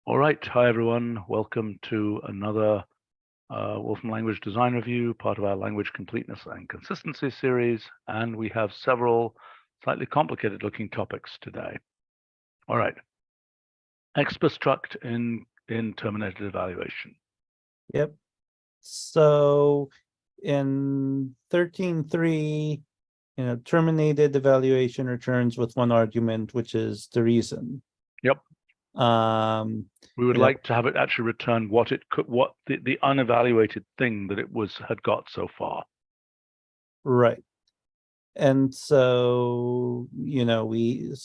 All right, hi everyone. Welcome to another Wolfram Language Design Review, part of our Language Completeness and Consistency series, and we have several slightly complicated looking topics today. All right, ExprStruct in terminated evaluation. Yep. So in 13.3, terminated evaluation returns with one argument, which is the reason. Yep. We would like to have it actually return what it could, what the unevaluated thing that it had got so far. Right. And so, we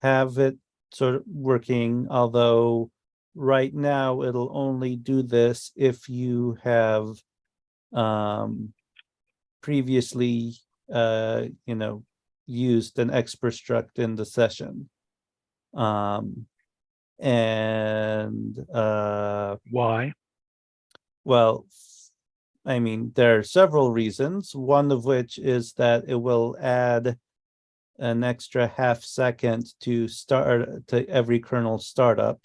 have it sort of working, although right now it'll only do this if you have previously used an ExprStruct in the session. Why? Well, I mean, there are several reasons, one of which is that it will add an extra half second to every kernel startup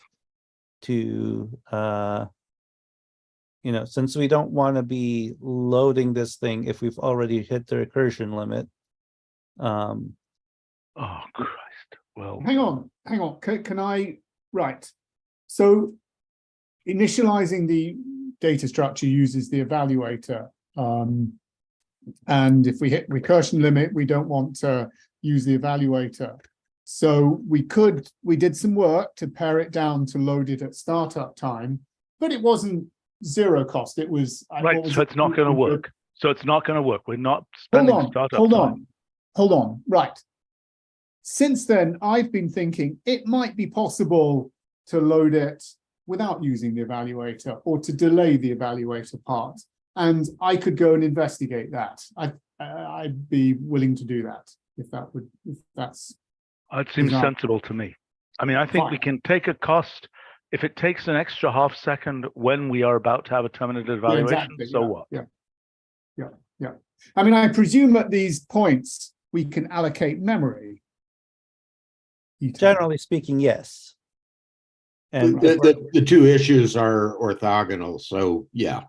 to since we don't want to be loading this thing if we've already hit the recursion limit. Oh Christ. Well, hang on. Can I? Right. So initializing the data structure uses the evaluator. And if we hit recursion limit, we don't want to use the evaluator. So we did some work to pare it down to load it at startup time, but it wasn't zero cost. It was right. So it's not going to work. So it's not going to work. We're not spending startup time. Hold on. Right. Since then, I've been thinking it might be possible to load it without using the evaluator or to delay the evaluator part. And I could go and investigate that. I'd be willing to do that if that's. It seems sensible to me. I mean, I think we can take a cost if it takes an extra half second when we are about to have a terminated evaluation. Yeah, exactly. So what? Yeah. I mean, I presume at these points we can allocate memory. Generally speaking, yes. And the two issues are orthogonal, so yeah.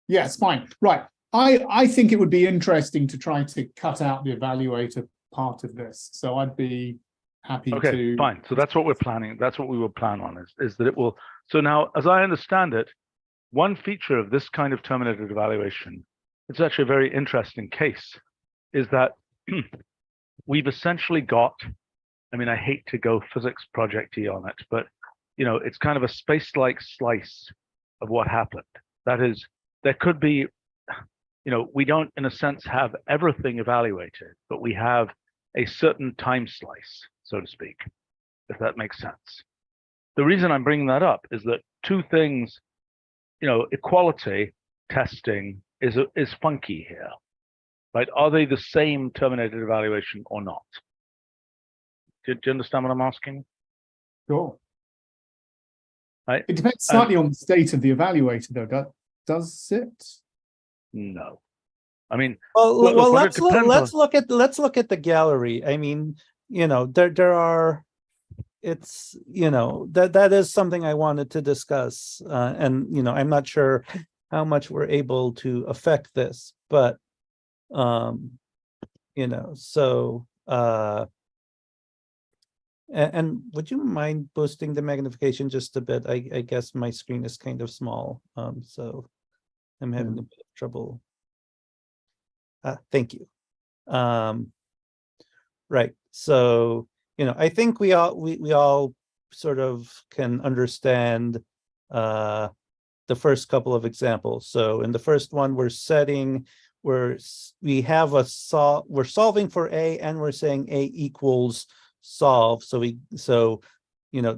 Yes, fine. Right. I think it would be interesting to try to cut out the evaluator part of this. So I'd be happy to. Okay, fine. So that's what we're planning. That's what we will plan on is that it will. So now, as I understand it, one feature of this kind of terminated evaluation, it's actually a very interesting case, is that we've essentially got, I mean, I hate to go physics project-y on it, but it's kind of a space-like slice of what happened. That is, there could be, we don't, in a sense, have everything evaluated, but we have a certain time slice, so to speak, if that makes sense. The reason I'm bringing that up is that two things, equality testing is funky here, right? Are they the same terminated evaluation or not? Do you understand what I'm asking? Sure. Right. It depends slightly on the state of the evaluator, though. Does it? No. I mean, let's look at the gallery. I mean, there are. It's that is something I wanted to discuss, and I'm not sure how much we're able to affect this, but so. And would you mind boosting the magnification just a bit? I guess my screen is kind of small, so I'm having a bit of trouble. Thank you. Right. So I think we all sort of can understand the first couple of examples. So in the first one, we're solving for A, and we're saying A equals solve. So the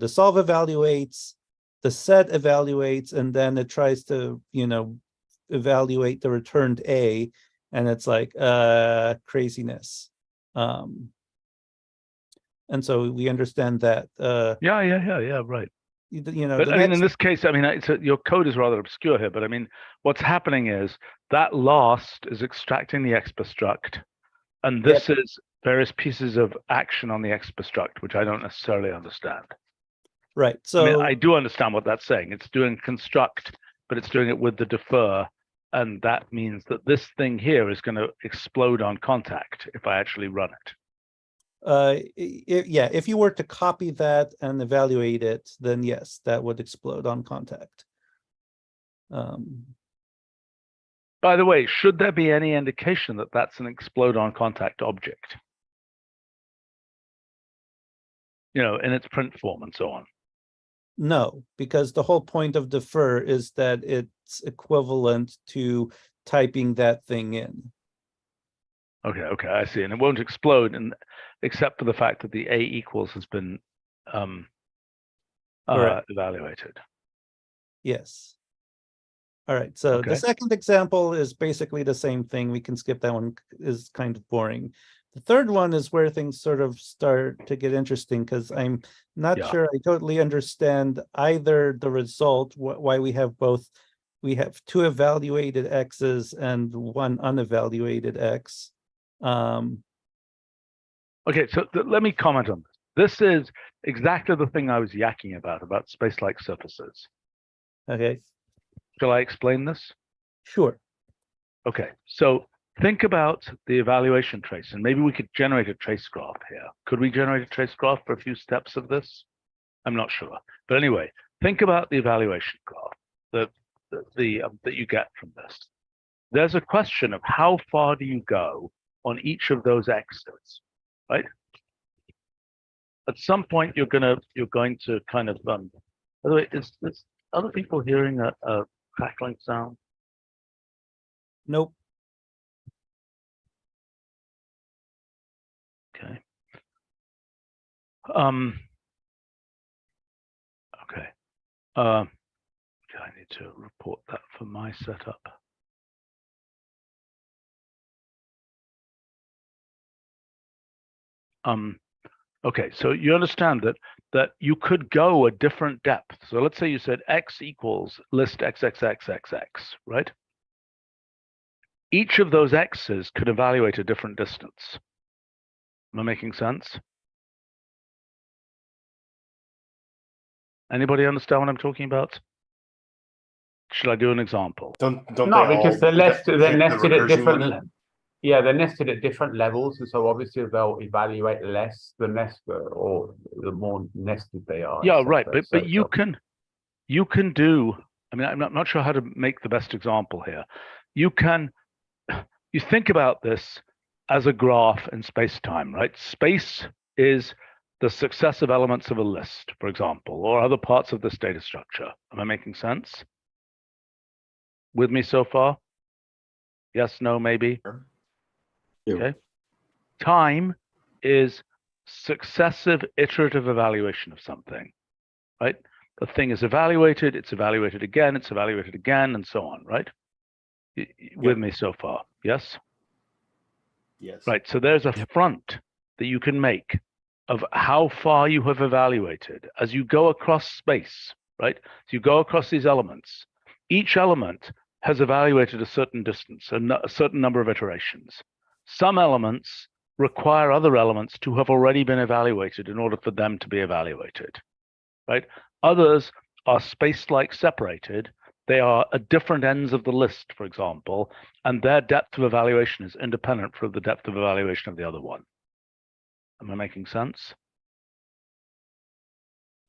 solve evaluates, the set evaluates, and then it tries to evaluate the returned A, and it's like craziness. And so we understand that. Yeah, right. But I mean, in this case, I mean, your code is rather obscure here, but I mean, what's happening is that last is extracting the ExprStruct, and this is various pieces of action on the ExprStruct, which I don't necessarily understand. Right. I mean, So I do understand what that's saying. It's doing construct, but it's doing it with the defer. And that means that this thing here is going to explode on contact if I actually run it. yeah, if you were to copy that and evaluate it, then yes, that would explode on contact. By the way, should there be any indication that that's an explode on contact object? You know, in its print form and so on. No, because the whole point of defer is that it's equivalent to typing that thing in. Okay, I see. And it won't explode, except for the fact that the A equals has been evaluated. Yes. All right, so the second example is basically the same thing. We can skip that one, is kind of boring. The third one is where things sort of start to get interesting, because I'm not sure I totally understand either the result, why we have both. We have two evaluated X's and one unevaluated X. Okay, so let me comment on this. This is exactly the thing I was yakking about space-like surfaces. Okay. Shall I explain this? Sure. Okay, so think about the evaluation trace, and maybe we could generate a trace graph here. Could we generate a trace graph for a few steps of this? I'm not sure. But anyway, think about the evaluation graph that you get from this. There's a question of how far do you go on each of those X's, right? At some point, you're going to kind of, by the way, is other people hearing a crackling sound? Nope. Okay. Okay. I need to report that for my setup. Okay, so you understand that you could go a different depth. So let's say you said X equals list XXXXX, right? Each of those X's could evaluate a different distance. Am I making sense? Anybody understand what I'm talking about? Should I do an example? Don't No, because they're nested at different. one? Yeah, they're nested at different levels, and so obviously they'll evaluate less the nested or the more nested they are. Yeah, right. But you can do. I mean, I'm not sure how to make the best example here. You think about this as a graph in space-time, right? Space is the successive elements of a list, for example, or other parts of this data structure. Am I making sense? With me so far? Yes, no, maybe? Okay. Time is successive iterative evaluation of something, right? The thing is evaluated, it's evaluated again, and so on, right? With me so far? Yes? Yes. Right, so there's a front that you can make of how far you have evaluated as you go across space, right? So you go across these elements. Each element has evaluated a certain distance, a certain number of iterations. Some elements require other elements to have already been evaluated in order for them to be evaluated, right? Others are space-like separated. They are at different ends of the list, for example, and their depth of evaluation is independent from the depth of evaluation of the other one. Am I making sense?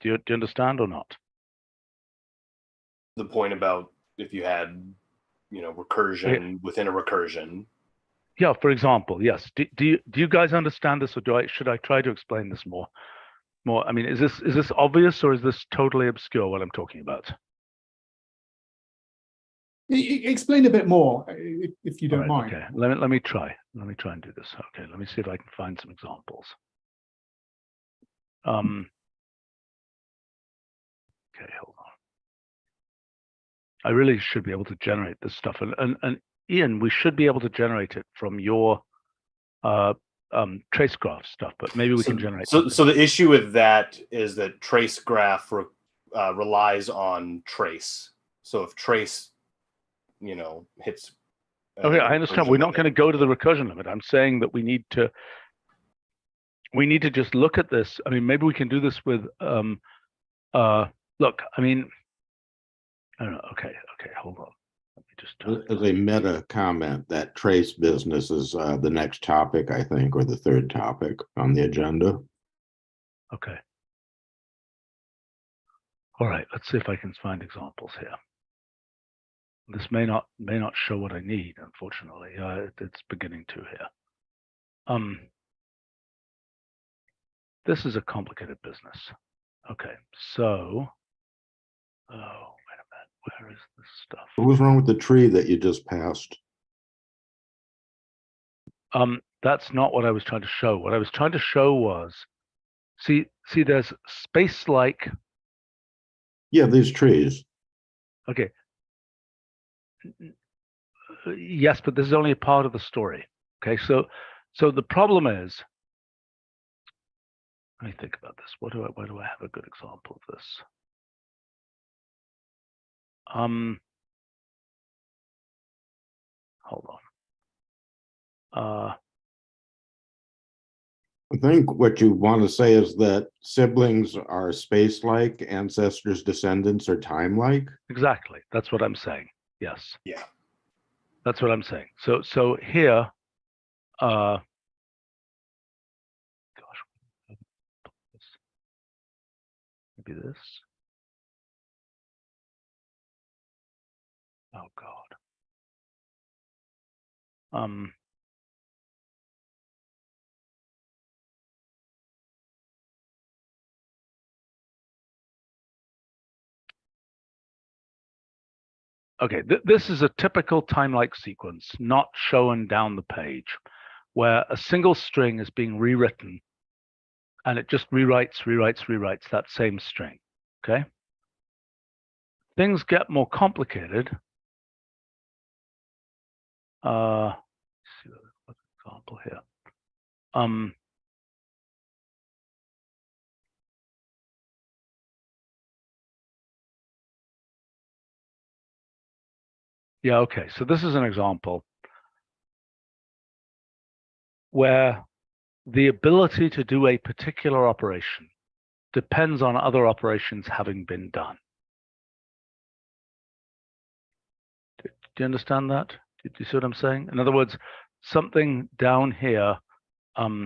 Do you understand or not? The point about if you had, recursion within a recursion. Yeah, for example, yes. Do you guys understand this, or should I try to explain this more? I mean, is this obvious, or is this totally obscure what I'm talking about? Explain a bit more, if you don't mind. Okay, let me try. Let me try and do this. Okay, let me see if I can find some examples. Okay, hold on. I really should be able to generate this stuff, and Ian, we should be able to generate it from your trace graph stuff, but maybe we can generate. So the issue with that is that trace graph relies on trace. So if trace, hits. Okay, I understand. We're not going to go to the recursion limit. I'm saying that we need to just look at this. I mean, maybe we can do this with Look, I mean, I don't know. Okay, hold on. Let me just as a meta comment, that trace business is the next topic, I think, or the third topic on the agenda. Okay. All right, let's see if I can find examples here. This may not show what I need, unfortunately. It's beginning to here. This is a complicated business. Okay, so, oh, wait a minute, where is this stuff? What was wrong with the tree that you just passed? That's not what I was trying to show. What I was trying to show was, see, there's space-like. Yeah, these trees. Okay. Yes, but this is only a part of the story. Okay, so the problem is, let me think about this. Where do I have a good example of this? Hold on. I think what you want to say is that siblings are space-like, ancestors' descendants are time-like. Exactly. That's what I'm saying. Yes. Yeah. That's what I'm saying. So here, gosh, maybe this. Oh God. Okay, this is a typical time-like sequence, not shown down the page, where a single string is being rewritten, and it just rewrites that same string. Okay. Things get more complicated. Let's see what's an example here. Yeah, okay. So this is an example where the ability to do a particular operation depends on other operations having been done. Do you understand that? Do you see what I'm saying? In other words, something down here, let's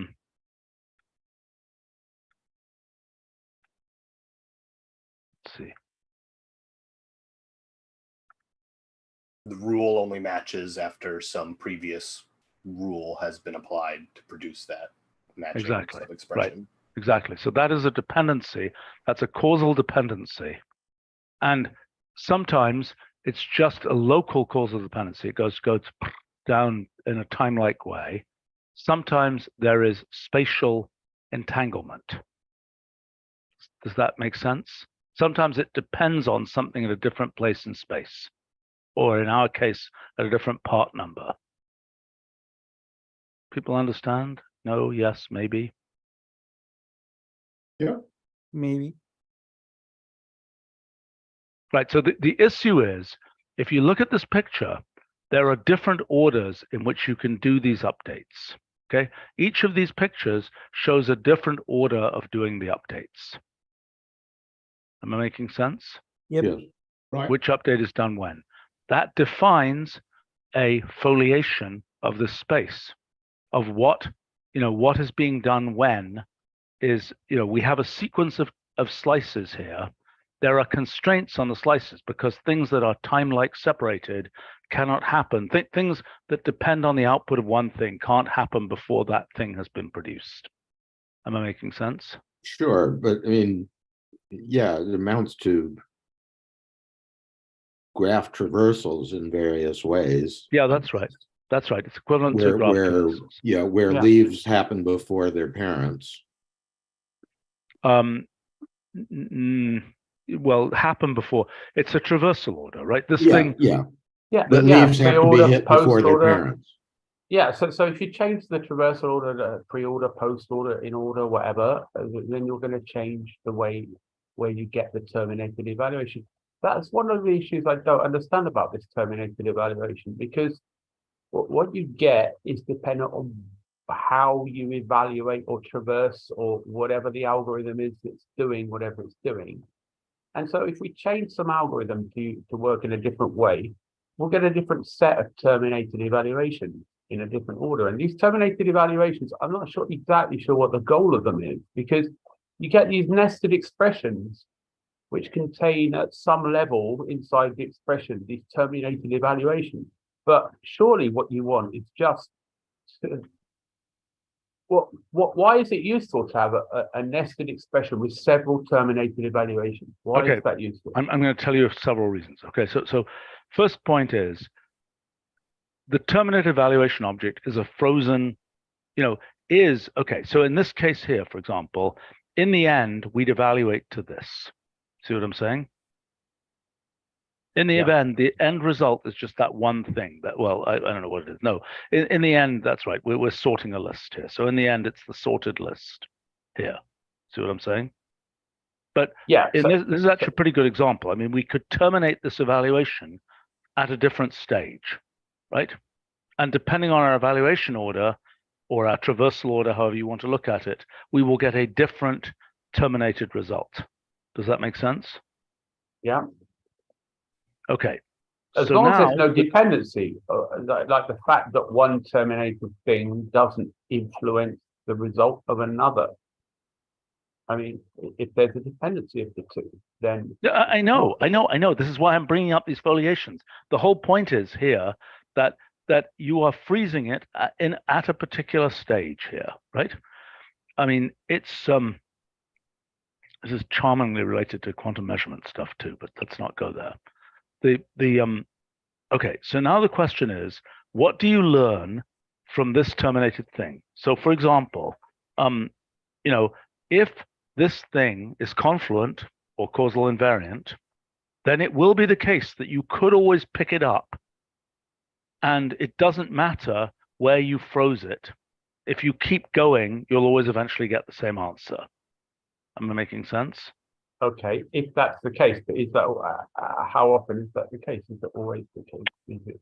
see. The rule only matches after some previous rule has been applied to produce that matching Exactly. of expression. Right. Exactly. So that is a dependency. That's a causal dependency. And sometimes it's just a local causal dependency. It goes down in a time-like way. Sometimes there is spatial entanglement. Does that make sense? Sometimes it depends on something at a different place in space, or in our case, at a different part number. People understand? No, yes, maybe. Yeah. Maybe. Right, so the issue is, if you look at this picture, there are different orders in which you can do these updates, okay? Each of these pictures shows a different order of doing the updates. Am I making sense? Yep. Yes. Right. Which update is done when? That defines a foliation of the space, of what is being done when is, we have a sequence of slices here. There are constraints on the slices because things that are time-like separated cannot happen. Things that depend on the output of one thing can't happen before that thing has been produced. Am I making sense? Sure, but I mean, yeah, it amounts to graph traversals in various ways. Yeah, that's right. That's right. It's equivalent to graph traversals. Where leaves happen before their parents. Well, happen before. It's a traversal order, right? This thing. Yeah. Yeah, The leaves have to be hit before their post-order. parents. Yeah, so if you change the traversal order to pre-order, post-order, in order, whatever, then you're going to change the way where you get the terminated evaluation. That's one of the issues I don't understand about this terminated evaluation, because what you get is dependent on how you evaluate or traverse or whatever the algorithm is that's doing whatever it's doing. And so if we change some algorithm to work in a different way, we'll get a different set of terminated evaluations in a different order. And these terminated evaluations, I'm not exactly sure what the goal of them is, because you get these nested expressions which contain at some level inside the expression these terminated evaluations. But surely what you want is just why is it useful to have a nested expression with several terminated evaluations? Why is that useful? I'm going to tell you several reasons. Okay, so first point is the terminated evaluation object is a frozen, okay. So in this case here, for example, in the end, we'd evaluate to this. See what I'm saying? In the event, the end result is just that one thing that, well, I don't know what it is. No, in the end, that's right. We're sorting a list here. So in the end, it's the sorted list here. See what I'm saying? But this is actually a pretty good example. I mean, we could terminate this evaluation at a different stage, right? And depending on our evaluation order or our traversal order, however you want to look at it, we will get a different terminated result. Does that make sense? Yeah. Okay. As long as there's no dependency, like the fact that one terminated thing doesn't influence the result of another. I mean, if there's a dependency of the two, then I know. This is why I'm bringing up these foliations. The whole point is here that you are freezing it at a particular stage here, right? I mean, it's this is charmingly related to quantum measurement stuff too, but let's not go there. Okay, so now the question is, what do you learn from this terminated thing? So for example, if this thing is confluent or causal invariant, then it will be the case that you could always pick it up and it doesn't matter where you froze it. If you keep going, you'll always eventually get the same answer. Am I making sense? Okay, if that's the case, but is that how often is that the case? Is it always the case? Is it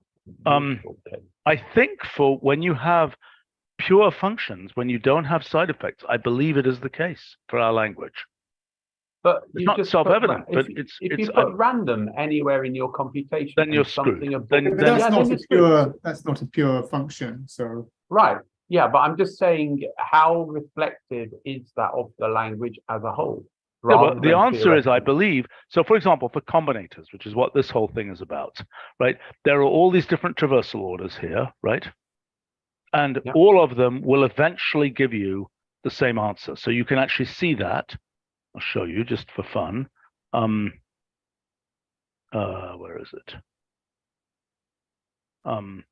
I think for when you have pure functions, when you don't have side effects, I believe it is the case for our language. But it's not self-evident, but if you put random anywhere in your computation, then you're screwed. That's not a pure function. So right, yeah, but I'm just saying, how reflective is that of the language as a whole? Yeah, well, the answer is, I believe. So, for example, for combinators, which is what this whole thing is about, right? There are all these different traversal orders here, right? And all of them will eventually give you the same answer. So you can actually see that. I'll show you just for fun. Where is it? Let's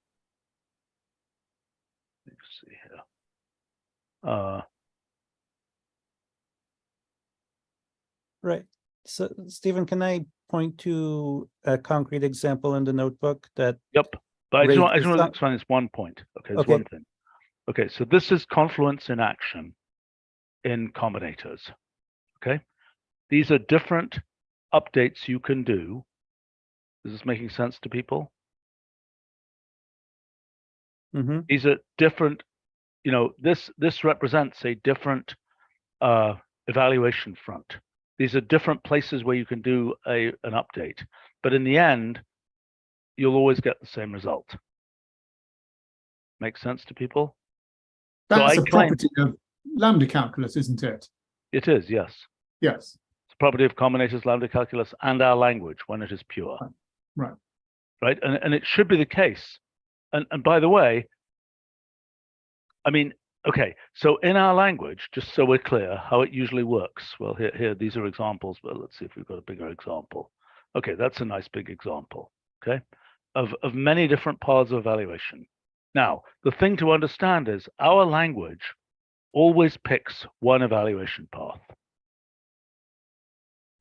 see here. Right. So, Stephen, can I point to a concrete example in the notebook that? Yep. But I just want to explain this one point. Okay, it's one thing. Okay, so this is confluence in action in combinators. Okay, these are different updates you can do. Is this making sense to people? Mm-hmm. These are different. This represents a different evaluation front. These are different places where you can do an update, but in the end, you'll always get the same result. Make sense to people? That's a property of lambda calculus, isn't it? It is, yes. Yes. It's a property of combinators, lambda calculus, and our language when it is pure. Right. Right, and it should be the case. And by the way, I mean, okay, so in our language, just so we're clear how it usually works. Well, here, these are examples, but let's see if we've got a bigger example. Okay, that's a nice big example, okay, of many different paths of evaluation. Now, the thing to understand is our language always picks one evaluation path.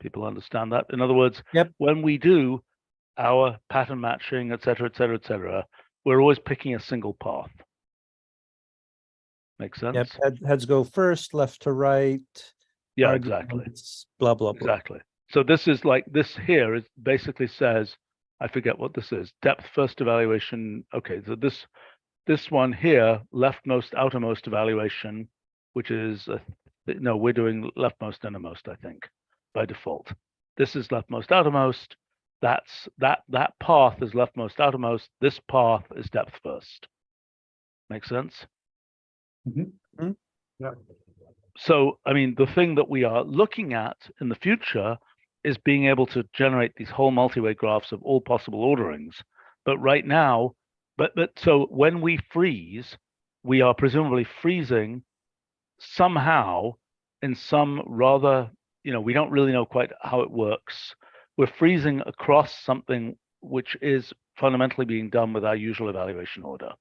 People understand that? In other words, when we do our pattern matching, et cetera, we're always picking a single path. Makes sense? Yep, heads go first, left to right. Yeah, exactly. Blah, blah, blah. Exactly. So this is like, this here is basically says, I forget what this is, depth first evaluation. Okay, so this one here, leftmost, outermost evaluation, which is, no, we're doing leftmost, innermost, I think, by default. this is leftmost outermost, that's that path is leftmost outermost, this path is depth first. Make sense? Yeah. So, I mean, the thing that we are looking at in the future is being able to generate these whole multi-way graphs of all possible orderings. But right now, so when we freeze, we are presumably freezing somehow in some rather, we don't really know quite how it works. We're freezing across something which is fundamentally being done with our usual evaluation order.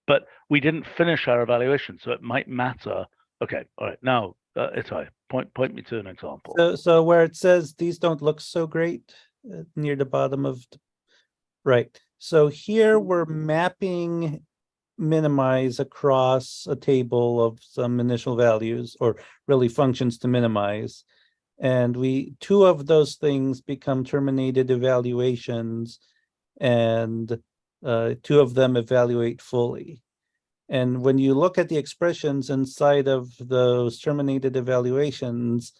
But we didn't finish our evaluation, so it might matter. Okay, all right. Now, Itai, point me to an example. So where it says these don't look so great near the bottom of, right. So here we're mapping minimize across a table of some initial values, or really functions to minimize. And two of those things become terminated evaluations, and two of them evaluate fully. And when you look at the expressions inside of those terminated evaluations,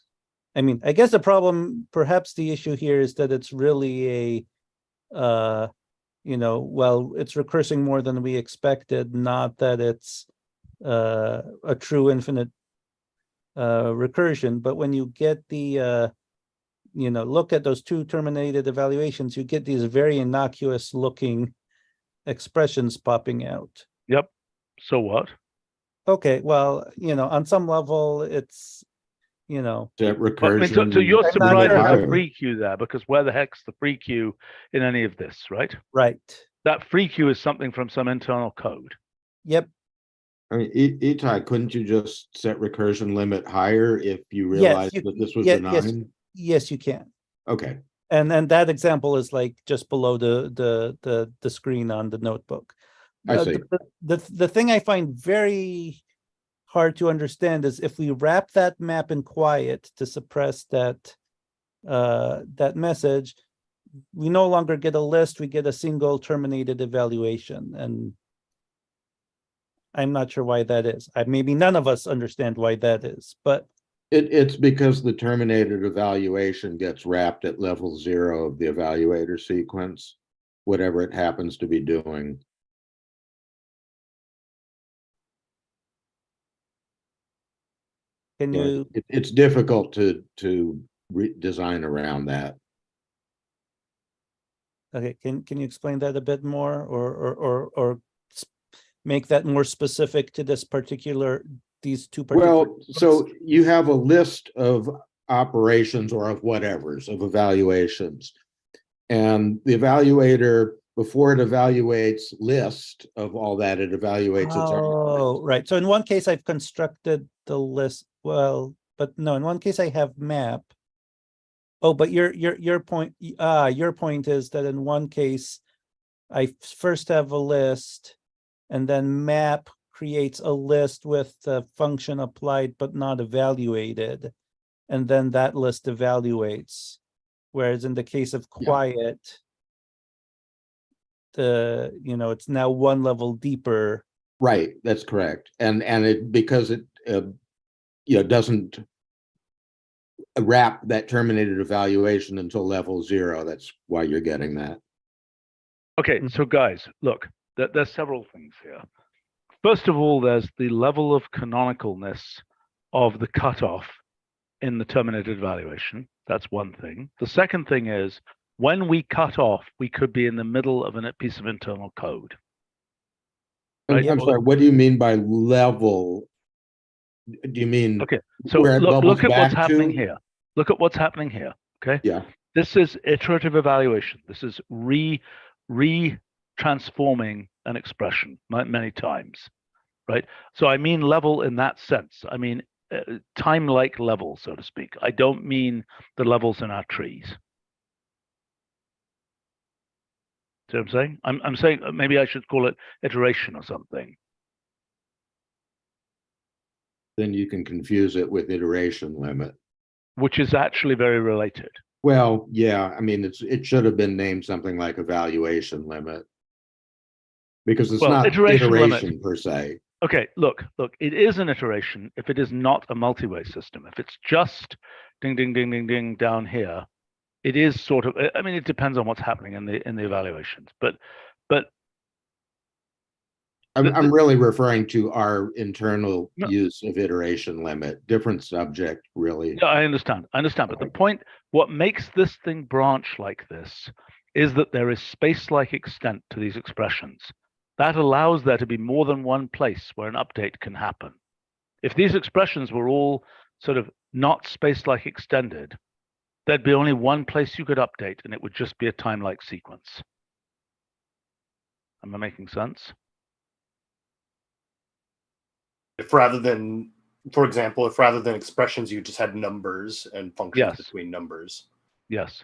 I mean, I guess the problem, perhaps the issue here is that it's really a, well, it's recursing more than we expected, not that it's a true infinite recursion. But when you get the, look at those two terminated evaluations, you get these very innocuous looking expressions popping out. Yep. So what? Okay, well, on some level, it's, That But, recursion. so you're I'm not surprised sure at how- the free Q there, because where the heck's the free Q in any of this, right? right. That free Q is something from some internal code. Yep. I mean, Itai, couldn't you just set recursion limit higher if you Yes, realized you- that this was yeah, a 9? Yes, you can. Okay. And that example is like just below the screen on the notebook. I see. The thing I find very hard to understand is if we wrap that map in quiet to suppress that message, we no longer get a list, we get a single terminated evaluation. And I'm not sure why that is. Maybe none of us understand why that is, but It's because the terminated evaluation gets wrapped at level 0 of the evaluator sequence, whatever it happens to be doing. can Yeah, you it's difficult to design around that. okay, can you explain that a bit more, or make that more specific to these two particular? Well, so you have a list of operations or of whatevers, of evaluations. And the evaluator, before it evaluates list of all that, it evaluates its Oh, right. So in one case I've constructed the list. Well, but no, in one case I have map. Oh, but your point is that in one case I first have a list, and then map creates a list with the function applied but not evaluated, and then that list evaluates. Whereas in the case of quiet, it's now one level deeper. Right, that's correct. And it, because it doesn't wrap that terminated evaluation until level 0. That's why you're getting that. Okay, so guys, look, there's several things here. First of all, there's the level of canonicalness of the cutoff in the terminated evaluation. That's one thing. The second thing is, when we cut off, we could be in the middle of a piece of internal code. Right? I'm sorry, what do you mean by level? Do you mean okay? So look at what's happening here. Look at what's happening here. Okay. Yeah. This is iterative evaluation. This is transforming an expression many times, right? So I mean level in that sense. I mean time-like level, so to speak. I don't mean the levels in our trees. See what I'm saying? I'm saying maybe I should call it iteration or something. Then you can confuse it with iteration limit, which is actually very related. Well, yeah, I mean, it should have been named something like evaluation limit, because it's not iteration per se. Okay, look, it is an iteration if it is not a multi-way system. If it's just ding, ding, ding, ding, ding down here, it is sort of, I mean, it depends on what's happening in the evaluations, but I'm really referring to our internal No. use of iteration limit, different subject, really. yeah, I understand. But the point, what makes this thing branch like this is that there is space-like extent to these expressions. That allows there to be more than one place where an update can happen. If these expressions were all sort of not space-like extended, there'd be only one place you could update, and it would just be a time-like sequence. Am I making sense? If rather than, for example, if rather than expressions, you just had numbers and functions Yes. between numbers. Yes.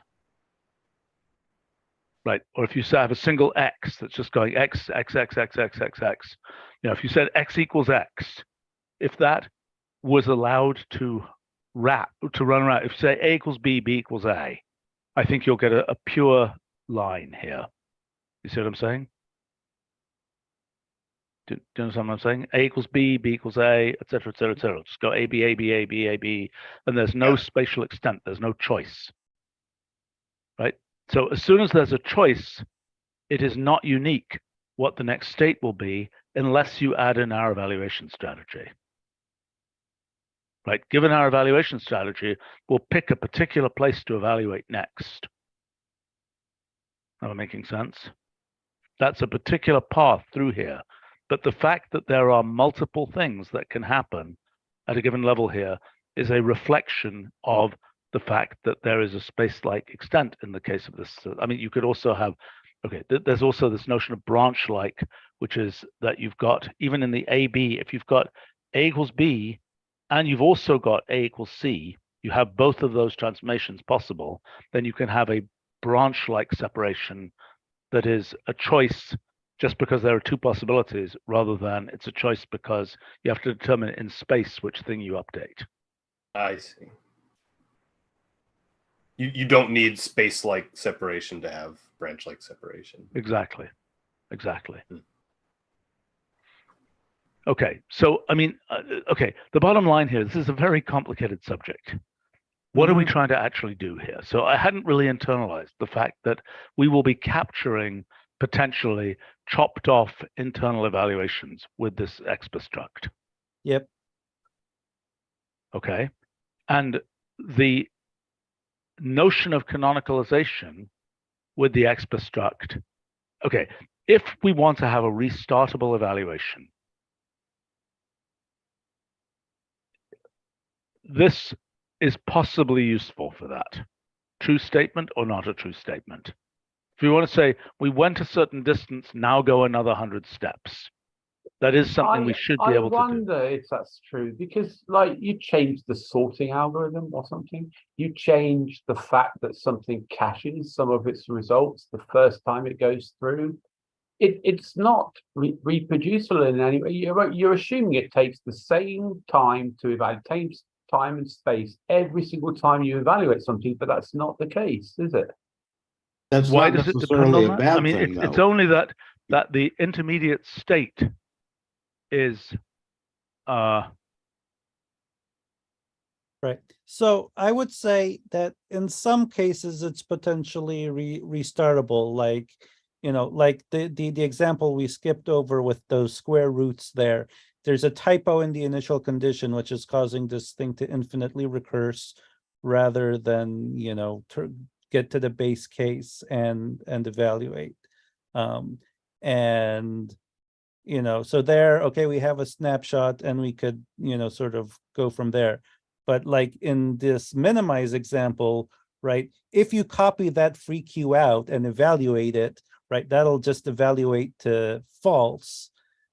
Right. Or if you have a single x that's just going x, x, x, x, x, x, x. If you said x equals x, if that was allowed to run around, if you say a equals b, b equals a, I think you'll get a pure line here. You see what I'm saying? Do you understand what I'm saying? A equals b, b equals a, et cetera, et cetera, et cetera. Just go a, b, a, b, a, b, a, b, and there's no spatial extent. There's no choice. Right? So as soon as there's a choice, it is not unique what the next state will be unless you add in our evaluation strategy. Right? Given our evaluation strategy, we'll pick a particular place to evaluate next. Am I making sense? That's a particular path through here. But the fact that there are multiple things that can happen at a given level here is a reflection of the fact that there is a space-like extent in the case of this. I mean, you could also have, okay, there's also this notion of branch-like, which is that you've got, even in the AB, if you've got A equals B, and you've also got A equals C, you have both of those transformations possible, then you can have a branch-like separation that is a choice just because there are two possibilities, rather than it's a choice because you have to determine in space which thing you update. I see. You don't need space-like separation to have branch-like separation. Exactly. Okay, so I mean, okay, the bottom line here, this is a very complicated subject. What are we trying to actually do here? So I hadn't really internalized the fact that we will be capturing potentially chopped off internal evaluations with this ExprStruct. Yep. Okay. And the notion of canonicalization with the ExprStruct. Okay. If we want to have a restartable evaluation, this is possibly useful for that. True statement or not a true statement? If you want to say, we went a certain distance, now go another 100 steps. That is something we should be able to do. I wonder if that's true, because like you change the sorting algorithm or something, you change the fact that something caches some of its results the first time it goes through. It's not reproducible in any way. You're assuming it takes the same time to evaluate, time and space every single time you evaluate something, but that's not the case, is it? That's Why not does it depend necessarily on a that? bad I mean, thing, it's though. only that the intermediate state is right. So I would say that in some cases it's potentially restartable, like like the example we skipped over with those square roots there. There's a typo in the initial condition which is causing this thing to infinitely recurse rather than get to the base case and evaluate. And so there, okay, we have a snapshot and we could sort of go from there. But like in this minimize example, right, if you copy that free Q out and evaluate it, right, that'll just evaluate to false,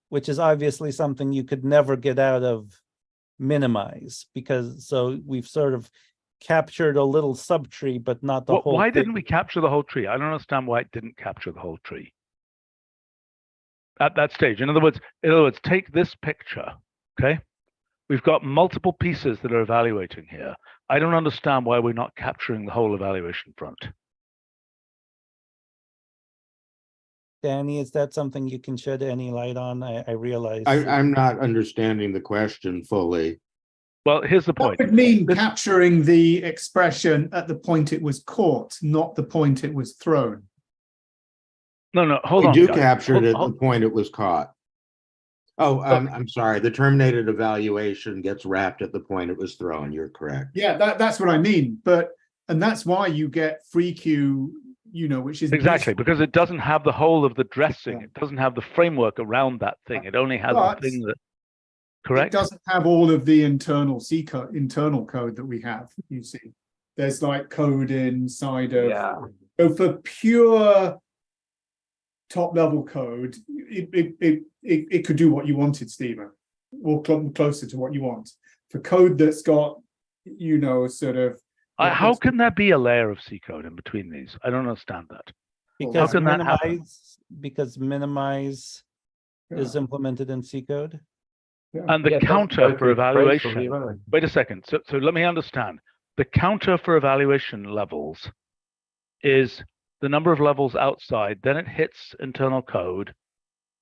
which is obviously something you could never get out of minimize, because so we've sort of captured a little subtree, but not the whole why thing. didn't we capture the whole tree? I don't understand why it didn't capture the whole tree at that stage. In other words, take this picture, okay? We've got multiple pieces that are evaluating here. I don't understand why we're not capturing the whole evaluation front. Danny, is that something you can shed any light on? I realize I'm not understanding the question fully. Well, here's the That point. would mean capturing the expression at the point it was caught, not the point it was thrown. No, hold We on. do guys. capture it at the Hold- point it was caught. Oh, I'm sorry. The terminated evaluation gets wrapped at the point it was thrown. You're correct. Yeah, that's what I mean. And that's why you get free Q, you know, which is Exactly, useful. because it doesn't have the whole of the dressing. Yeah. It doesn't have the framework around that thing. It only has But the thing that. It Correct. doesn't have all of the internal internal code that we have. You see, there's like code inside of. Yeah. So for pure top level code, it could do what you wanted, Stephen, or closer to what you want. For code that's got, you know, sort of. How can there be a layer of C code in between these? I don't understand that. Because can that happen? minimize is implemented in C code. And the Yeah, it doesn't counter go for through trace or the evaluation. evaluation. Wait a second. So let me understand. The counter for evaluation levels is the number of levels outside. Then it hits internal code.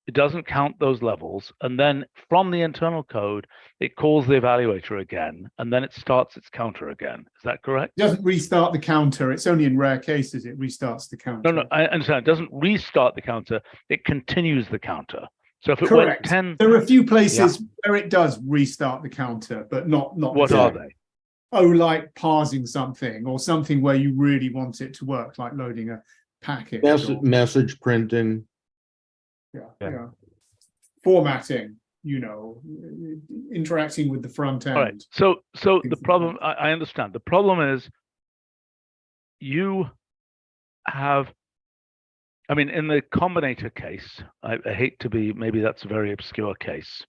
It doesn't count those levels. And then from the internal code, it calls the evaluator again. And then it starts its counter again. Is that correct? It doesn't restart the counter. It's only in rare cases it restarts the counter. No, I understand. It doesn't restart the counter. It continues the counter. So if it Correct. went 10, There are a few places where it does restart the counter, but not. what are they? Oh, like parsing something or something where you really want it to work, like loading a package. Message printing. Yeah. Formatting, you know, interacting with the front end. All right. So the problem, I understand. The problem is you have, I mean, in the combinator case, I hate to be, maybe that's a very obscure case.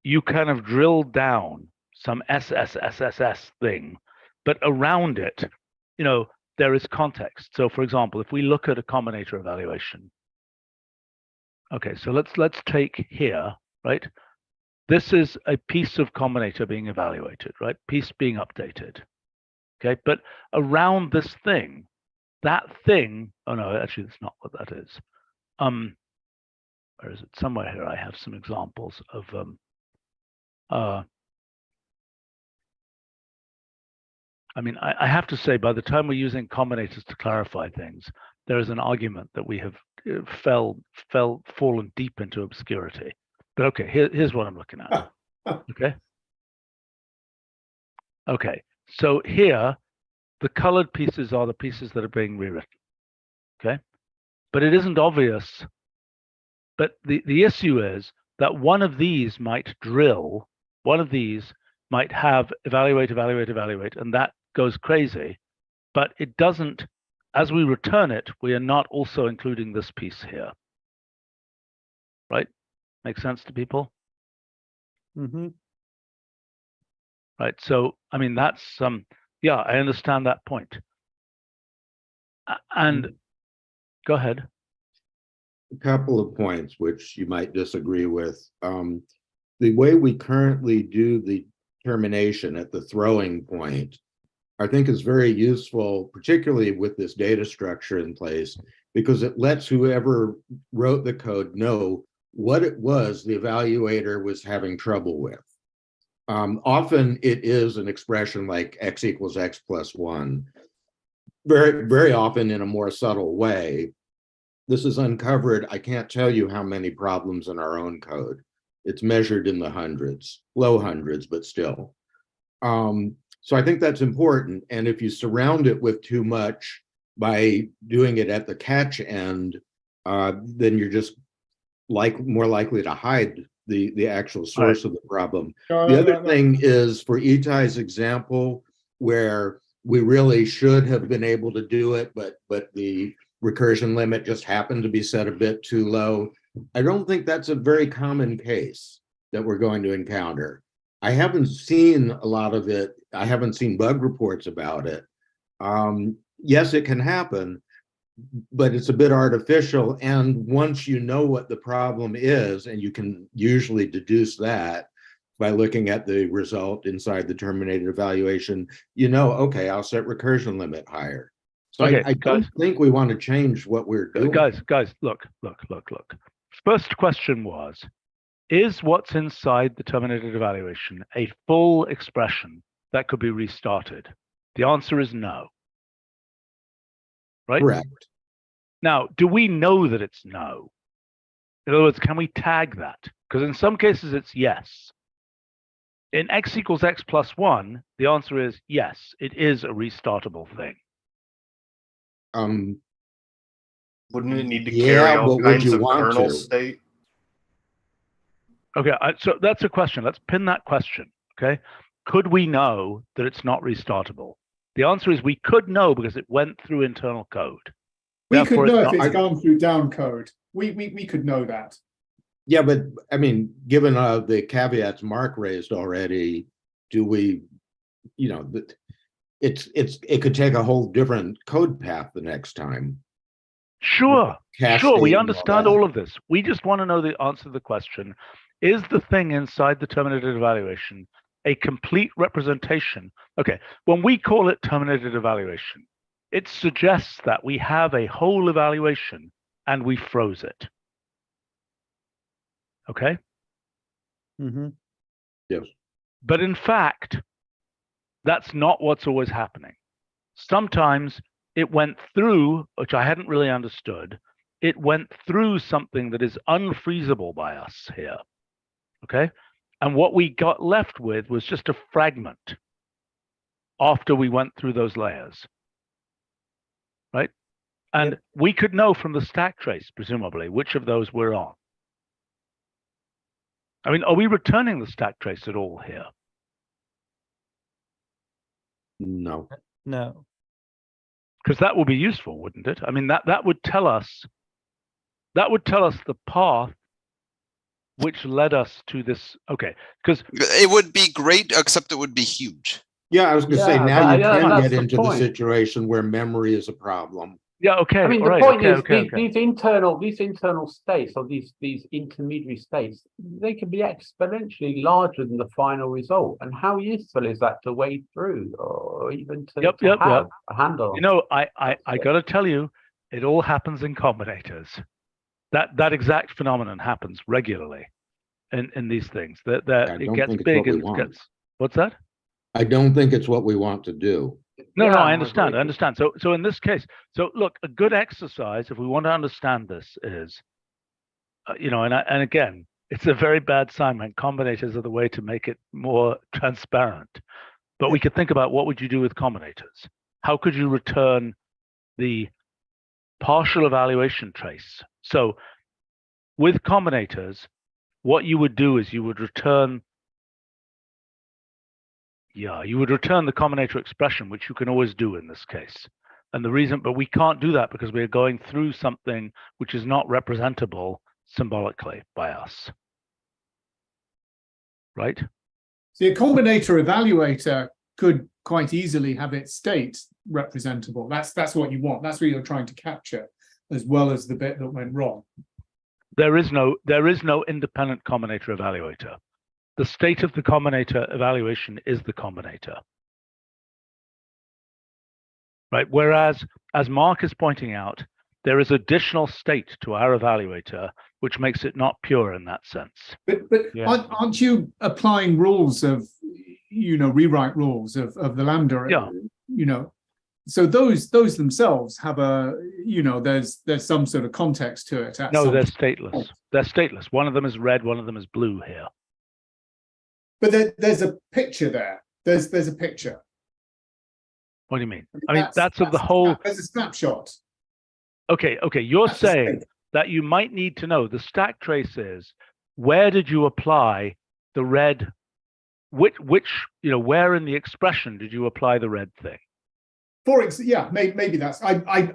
You kind of drill down some SSSSS thing, but around it, you know, there is context. So for example, if we look at a combinator evaluation, okay, so let's take here, right? This is a piece of combinator being evaluated, right? Piece being updated. Okay, but around this thing, that thing, oh no, actually that's not what that is. Where is it? Somewhere here I have some examples of I mean, I have to say, by the time we're using combinators to clarify things, there is an argument that we have fallen deep into obscurity. But okay, here's what I'm looking at. Okay, so here, the colored pieces are the pieces that are being rewritten. Okay, but it isn't obvious. But the issue is that one of these might drill, one of these might have evaluate, and that goes crazy, but it doesn't, as we return it, we are not also including this piece here. Right? Makes sense to people? Mm-hmm. Right. So, I mean, that's, yeah, I understand that point. And go ahead. A couple of points which you might disagree with. The way we currently do the termination at the throwing point, I think is very useful, particularly with this data structure in place, because it lets whoever wrote the code know what it was the evaluator was having trouble with. Often it is an expression like x equals x plus 1. Very, very often in a more subtle way. This is uncovered. I can't tell you how many problems in our own code. It's measured in the hundreds, low hundreds, but still. So I think that's important. And if you surround it with too much by doing it at the catch end, then you're just more likely to hide the actual source of the problem. The other thing is for Itai's example, where we really should have been able to do it, but the recursion limit just happened to be set a bit too low. I don't think that's a very common case that we're going to encounter. I haven't seen a lot of it. I haven't seen bug reports about it. Yes, it can happen, but it's a bit artificial. And once you know what the problem is, and you can usually deduce that by looking at the result inside the terminated evaluation, you know, okay, I'll set recursion limit higher. So Okay, I don't think we want to change what we're doing. Guys, look. First question was, is what's inside the terminated evaluation a full expression that could be restarted? The answer is no. Right? Correct. Now, do we know that it's no? In other words, can we tag that? Because in some cases it's yes. In x equals x plus 1, the answer is yes, it is a restartable thing. Wouldn't it need to Yeah, carry all but would kinds you of want kernel to? state? Okay, so that's a question. Let's pin that question, okay? Could we know that it's not restartable? The answer is we could know because it went through internal code. We Therefore, could know it's if not- it's gone through down code. We could know that. Yeah, but I mean, given the caveats Mark raised already, do we, you know, it could take a whole different code path the next time. Sure, Cache sure, we state and understand that. all of this. We just want to know the answer to the question, is the thing inside the terminated evaluation a complete representation? Okay, when we call it terminated evaluation, it suggests that we have a whole evaluation and we froze it. Okay? Mm-hmm. Yes. But in fact, that's not what's always happening. Sometimes it went through, which I hadn't really understood, it went through something that is unfreezable by us here. Okay? And what we got left with was just a fragment after we went through those layers. Right? And we could know from the stack trace, presumably, which of those we're on. I mean, are we returning the stack trace at all here? No. No. Because that would be useful, wouldn't it? I mean, that would tell us the path which led us to this. Okay, because It would be great, except it would be huge. Yeah, I was going to say, Yeah, now but you yeah, can that's get the into the point. situation where memory is a problem. yeah, okay. I mean, all the right, point okay, is these internal states, or these intermediary states, they can be exponentially larger than the final result. And how useful is that to wade through, or even to have a handle on? You know, I got to tell you, it all happens in combinators. That exact phenomenon happens regularly in these things. That it gets big and it gets. What's that? I don't think it's what we want to do. No, Yeah, I I understand. agree. I understand. So in this case, so look, a good exercise, if we want to understand this, is, you know, and again, it's a very bad sign when combinators are the way to make it more transparent. But we could think about, what would you do with combinators? How could you return the partial evaluation trace? So with combinators, what you would do is you would return the combinator expression, which you can always do in this case. And the reason, but we can't do that because we're going through something which is not representable symbolically by us. Right? See, a combinator evaluator could quite easily have its state representable. That's what you want. That's what you're trying to capture, as well as the bit that went wrong. There is no independent combinator evaluator. The state of the combinator evaluation is the combinator. Right? Whereas, as Mark is pointing out, there is additional state to our evaluator, which makes it not pure in that sense. But Yeah. aren't you applying rules of, you know, rewrite rules of the lambda? Yeah. You know, so those themselves have a, you know, there's some sort of context to it. No, they're stateless. They're stateless. One of them is red, one of them is blue here. But there's a picture there. There's a picture. What do you mean? I mean, that's of the whole. There's a snapshot. Okay, you're That's the saying state. that you might need to know the stack trace is, where did you apply the red, which you know, where in the expression did you apply the red thing? Yeah, maybe that's, I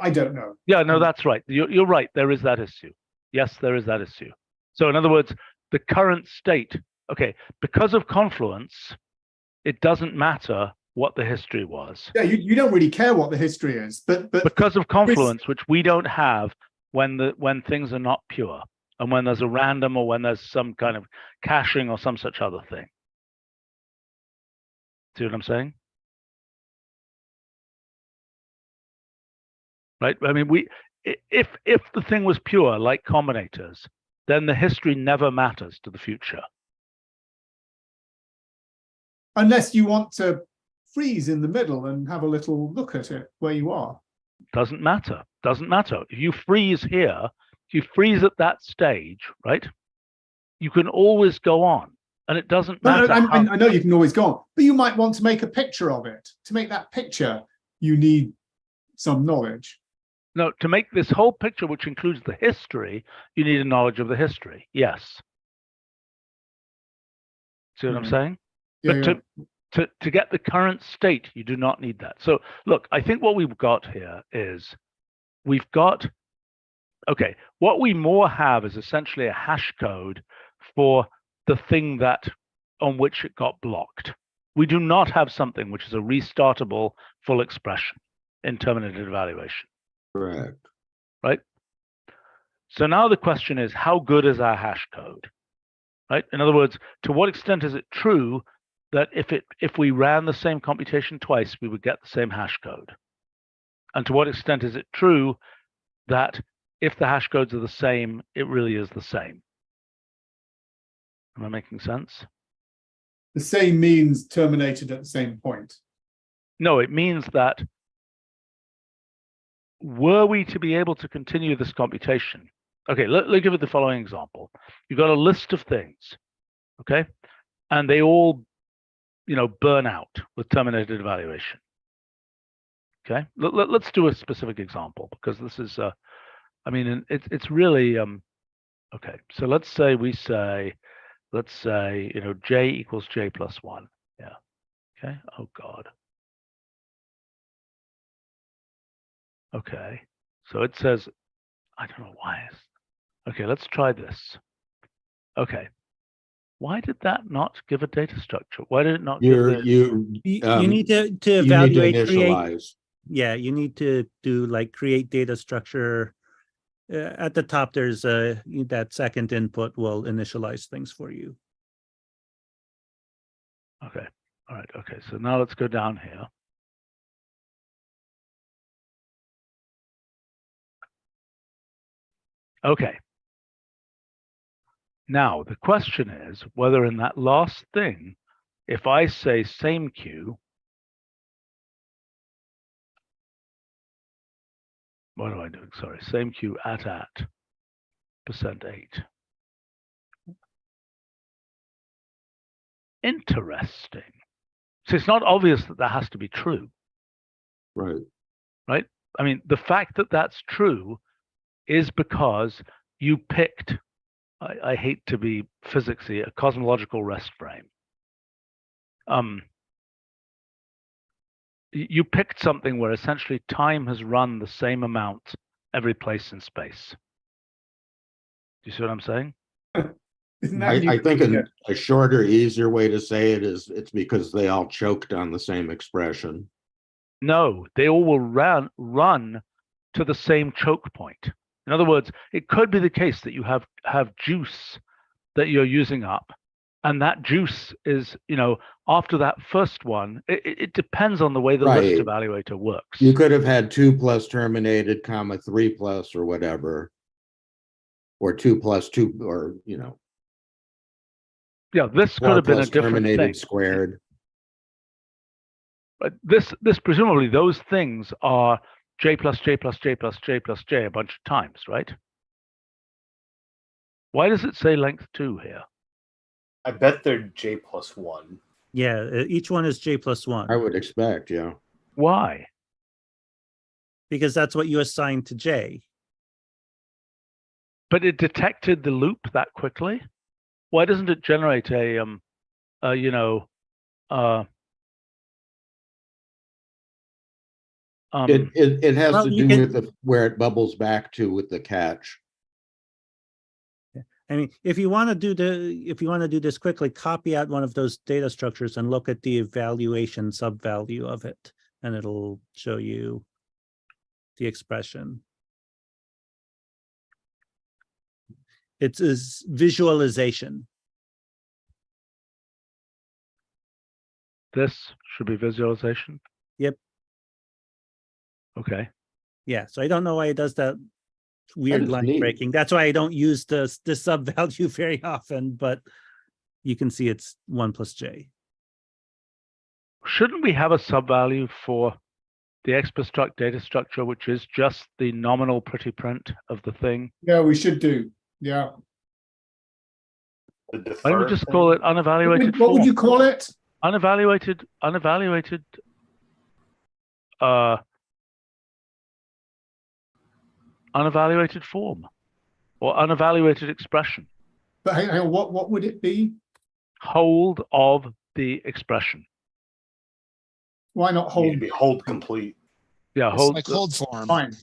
don't know. Yeah, no, that's right. You're right. There is that issue. Yes, there is that issue. So in other words, the current state, okay, because of confluence, it doesn't matter what the history was. Yeah, you don't really care what the history is, but Because of confluence, which we don't have when things are not pure, and when there's a random, or when there's some kind of caching or some such other thing. See what I'm saying? Right? I mean, if the thing was pure, like combinators, then the history never matters to the future. Unless you want to freeze in the middle and have a little look at it where you are. Doesn't matter. Doesn't matter. If you freeze here, if you freeze at that stage, right, you can always go on. And it doesn't matter. I know you can always go on, but you might want to make a picture of it. To make that picture, you need some knowledge. No, to make this whole picture, which includes the history, you need a knowledge of the history. Yes. See what I'm saying? Yeah, But to get the current state, you do not need that. So look, I think what we've got here is we've got, okay, what we more have is essentially a hash code for the thing that on which it got blocked. We do not have something which is a restartable full expression in terminated evaluation. Correct. Right? So now the question is, how good is our hash code? Right? In other words, to what extent is it true that if we ran the same computation twice, we would get the same hash code? And to what extent is it true that if the hash codes are the same, it really is the same? Am I making sense? The same means terminated at the same point. No, it means that were we to be able to continue this computation, okay, let's give it the following example. You've got a list of things, okay, and they all, burn out with terminated evaluation. Okay, let's do a specific example because this is, it's really, okay. So let's say j equals j plus 1. Yeah. Okay. Oh God. Okay. So it says, I don't know why. Okay, let's try this. Okay. Why did that not give a data structure? Why did it not give you need to evaluate, initialize. You need to do like create data structure. At the top, there's that second input will initialize things for you. Okay. All right. Okay. So now let's go down here. Okay. Now the question is whether in that last thing, if I say same queue, what am I doing? Sorry, same queue at %8. Interesting. So it's not obvious that that has to be true. Right. Right? I mean, the fact that that's true is because you picked, I hate to be physicsy, a cosmological rest frame. You picked something where essentially time has run the same amount every place in space. Do you see what I'm saying? I think a shorter, easier way to say it is it's because they all choked on the same expression. No, they all will run to the same choke point. In other words, it could be the case that you have juice that you're using up, and that juice is, after that first one, it depends on the way the list evaluator works. You could have had 2 plus terminated, 3 plus or whatever, or 2 plus 2, or Yeah, this could have been a different terminated thing. Squared. But this presumably those things are j plus j plus j plus j plus j a bunch of times, right? Why does it say length 2 here? I bet they're j plus 1. Yeah, each one is j plus 1. I would expect, yeah. Why? Because that's what you assigned to j. But it detected the loop that quickly? Why doesn't it generate a it has well, to do with where it bubbles back to with the catch. I mean, if you want to do this quickly, copy out one of those data structures and look at the evaluation sub-value of it, and it'll show you the expression. It's a visualization. This should be visualization? Yep. Okay. Yeah, so I don't know why it does that weird is line neat. breaking. That's why I don't use the sub value very often, but you can see it's 1 plus j. Shouldn't we have a sub value for the ExprStruct data structure, which is just the nominal pretty print of the thing? Yeah, we should do. Yeah. The Why don't we deferred just thing? call it unevaluated What would form? you call it? Unevaluated, unevaluated form or unevaluated expression. But hang on, what would it be? Hold of the expression. Why not Need hold? to be hold complete. Yeah, It's hold. like hold form. Fine.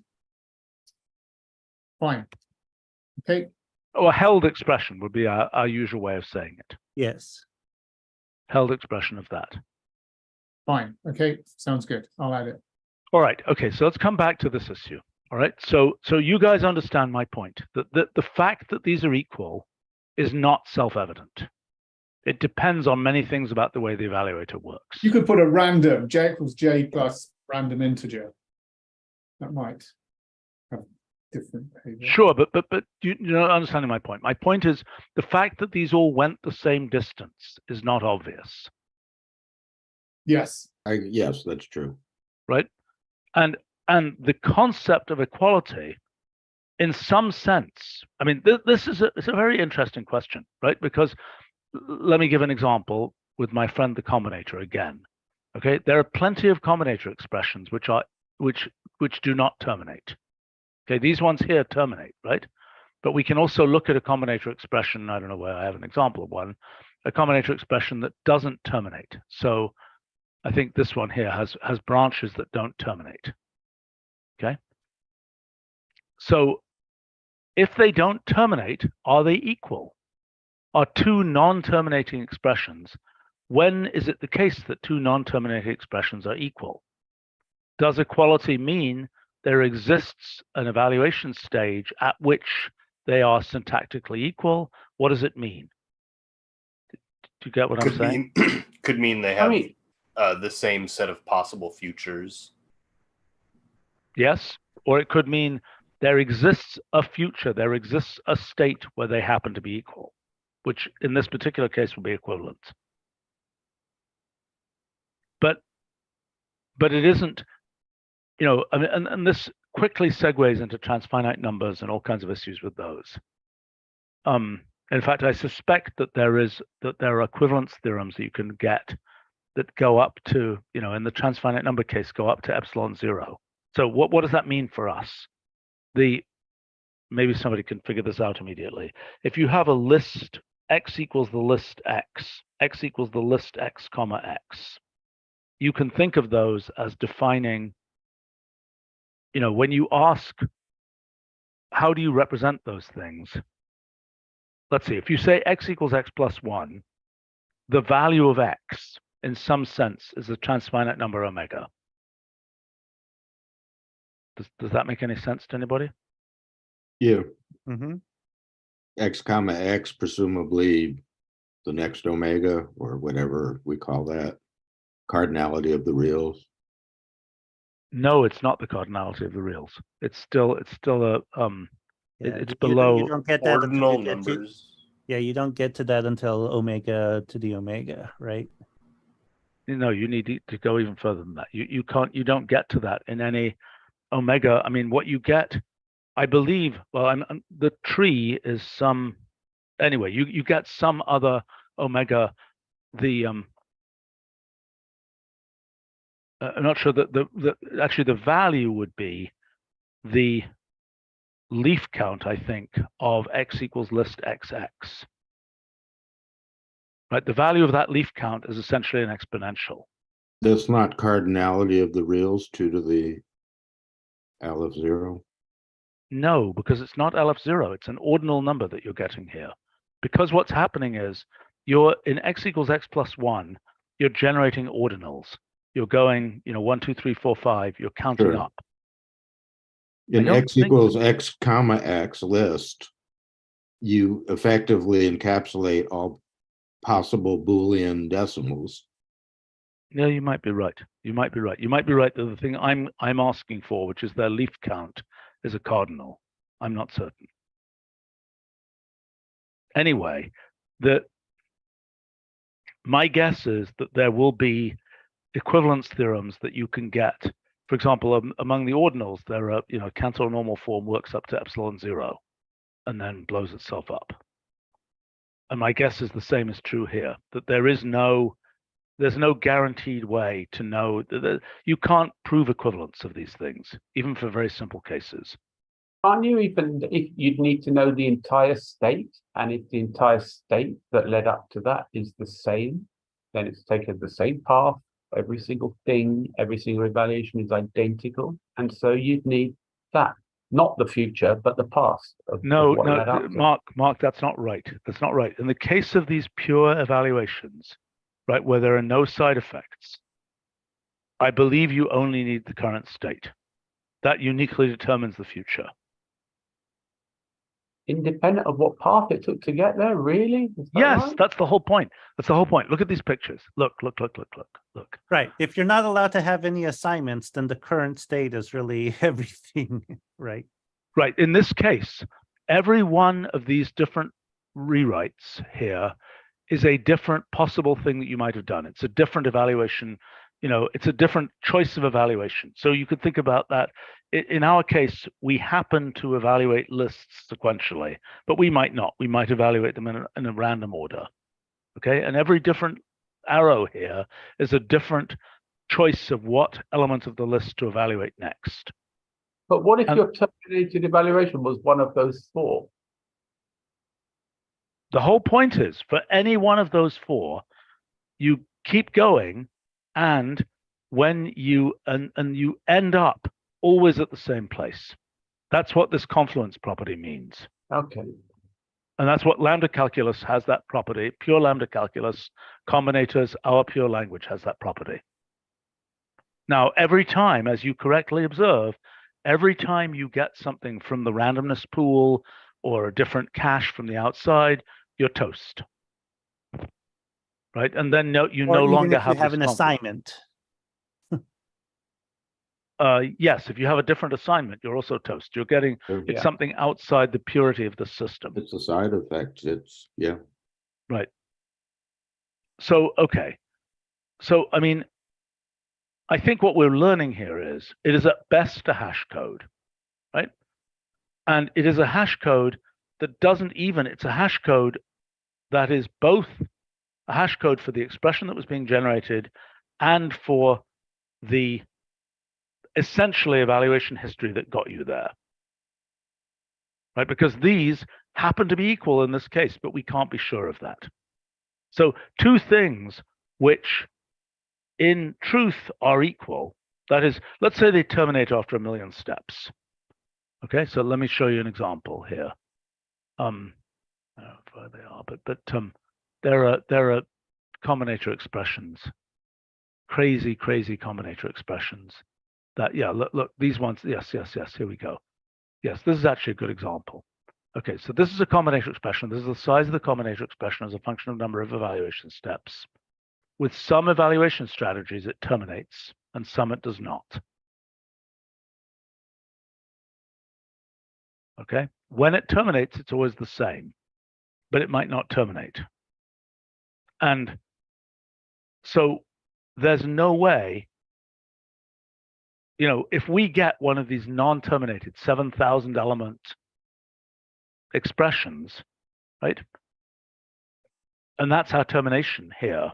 Fine. Okay. Or held expression would be our usual way of saying it. Yes. Held expression of that. Fine. Okay. Sounds good. I'll add it. All right. Okay. So let's come back to this issue. All right. So you guys understand my point that the fact that these are equal is not self-evident. It depends on many things about the way the evaluator works. You could put a random j equals j plus random integer. That might have different behavior. Sure, but you're not understanding my point. My point is the fact that these all went the same distance is not obvious, Yes. Yes, that's true. right? And the concept of equality, in some sense, I mean, this is it's a very interesting question, right? Because let me give an example with my friend the combinator again. Okay, there are plenty of combinator expressions which do not terminate. Okay, these ones here terminate, right? But we can also look at a combinator expression. I don't know where I have an example of one, a combinator expression that doesn't terminate. So I think this one here has branches that don't terminate. Okay. So if they don't terminate, are they equal? Are two non-terminating expressions, when is it the case that two non-terminating expressions are equal? Does equality mean there exists an evaluation stage at which they are syntactically equal? What does it mean? Do you get what I'm saying? Could mean they have the same set of possible futures. Yes. Or it could mean there exists a future, there exists a state where they happen to be equal, which in this particular case will be equivalent. But it isn't, you know, I mean, and this quickly segues into transfinite numbers and all kinds of issues with those. In fact, I suspect that there are equivalence theorems that you can get that go up to, you know, in the transfinite number case, go up to epsilon 0. So what does that mean for us? Maybe somebody can figure this out immediately. If you have a list, x equals the list x equals the list x comma x, you can think of those as defining, you know, when you ask, how do you represent those things? Let's see, if you say x equals x plus 1, the value of x in some sense is a transfinite number omega. Does that make any sense to anybody? Yeah. Mm-hmm. X comma X, presumably the next omega or whatever we call that. Cardinality of the reals. No, it's not the cardinality of the reals. It's still a it's You below don't get that Ordinal until you get to, numbers. yeah, you don't get to that until omega to the omega, right? No, you need to go even further than that. You don't get to that in any omega. I mean, what you get, I believe, well, the tree is some, anyway, you get some other omega, I'm not sure that actually the value would be the leaf count, I think, of x equals list xx. Right, the value of that leaf count is essentially an exponential. That's not cardinality of the reals, 2 to the Aleph 0. No, because it's not LF0. It's an ordinal number that you're getting here. Because what's happening is you're in x equals x plus 1, you're generating ordinals. You're going, 1, 2, 3, 4, 5. You're counting Sure. up. In don't X think- equals X comma X list, you effectively encapsulate all possible Boolean decimals. Yeah, you might be right. You might be right. You might be right that the thing I'm asking for, which is their leaf count, is a cardinal. I'm not certain. Anyway, my guess is that there will be equivalence theorems that you can get. For example, among the ordinals, there are, Cantor normal form works up to epsilon 0 and then blows itself up. And my guess is the same is true here, that there's no guaranteed way to know that you can't prove equivalence of these things, even for very simple cases. Can't you even, if you'd need to know the entire state, and if the entire state that led up to that is the same, then it's taken the same path, every single thing, every single evaluation is identical, and so you'd need that, not the future, but the past. No, Mark, that's not right. That's not right. In the case of these pure evaluations, right, where there are no side effects, I believe you only need the current state. That uniquely determines the future. Independent of what path it took to get there, really? Yes, right? That's the whole point. That's the whole point. Look at these pictures. Look. Right. If you're not allowed to have any assignments, then the current state is really everything, right? Right. In this case, every one of these different rewrites here is a different possible thing that you might have done. It's a different evaluation. It's a different choice of evaluation. So you could think about that. In our case, we happen to evaluate lists sequentially, but we might not. We might evaluate them in a random order. Okay. And every different arrow here is a different choice of what element of the list to evaluate next. But what if your terminated evaluation was one of those four? The whole point is, for any one of those four, you keep going, and when you you end up always at the same place. That's what this confluence property means. Okay. And that's what lambda calculus has, that property. Pure lambda calculus, combinators, our pure language has that property. Now, every time, as you correctly observe, every time you get something from the randomness pool or a different cache from the outside, you're toast. Right? And then you no longer have an assignment. Yes, if you have a different assignment, you're also toast. You're getting it's something outside the purity of the system. It's a side effect. Yeah. Right. So, okay. So, I mean, I think what we're learning here is it is at best a hash code, right? And it is a hash code that doesn't even, it's a hash code that is both a hash code for the expression that was being generated and for the essentially evaluation history that got you there, right? Because these happen to be equal in this case, but we can't be sure of that. So two things which in truth are equal, that is, let's say they terminate after 1 million steps. Okay, so let me show you an example here. I don't know where they are, but there are combinator expressions, crazy combinator expressions. That, yeah, look, these ones, yes, here we go. Yes, this is actually a good example. Okay, so this is a combinator expression. This is the size of the combinator expression as a function of number of evaluation steps. With some evaluation strategies, it terminates, and some it does not. Okay, when it terminates, it's always the same, but it might not terminate. And so there's no way, if we get one of these non-terminated 7,000 element expressions, right? And that's our termination here.